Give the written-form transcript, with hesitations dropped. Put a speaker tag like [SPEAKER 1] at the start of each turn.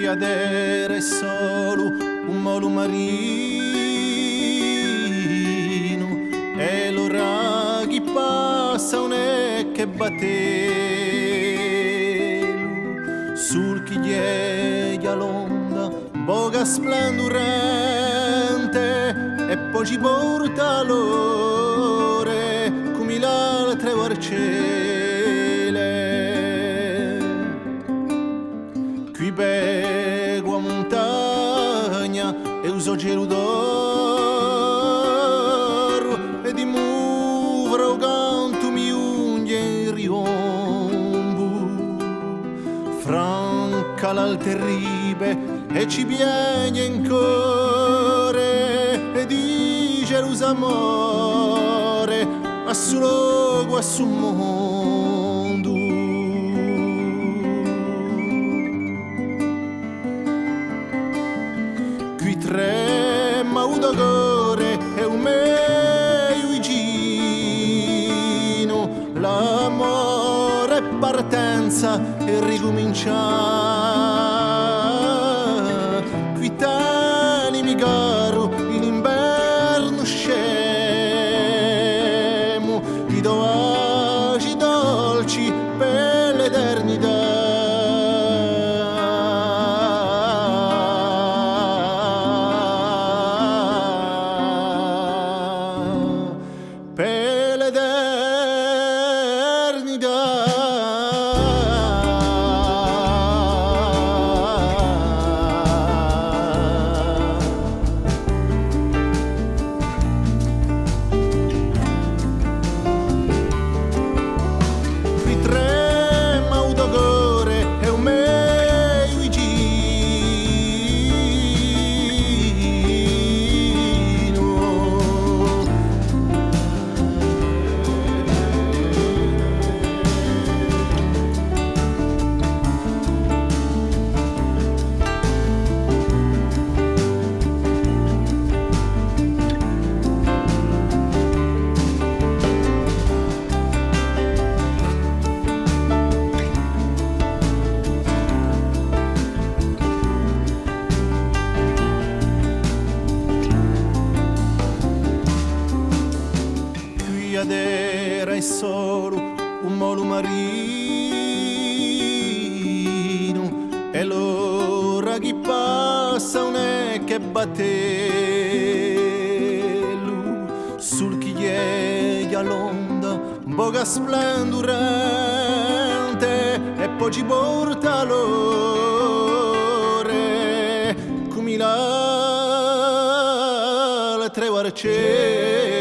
[SPEAKER 1] adera è solo un molo marino e l'ora che passa non è che battelo sul chiglieglia l'onda boga splendurente e poi ci porta l'ore come l'altre varcele qui bego a montagna e uso gelo d'oro e di muvra o canto mi unghie in riombo franca l'alterribe e ci viene in cuore e di Gerusamore a su luogo a su mondo qui trema un dolore e un meglio vicino l'amore partenza e ricominciare qui t'animi caro in inverno scemo ti do baci dolci per l'eternità per adera è solo un molo marino e l'ora che passa non è che battello sul chiglieglia l'onda boga splendurente e poi ci porta l'ore come l'altre varcelle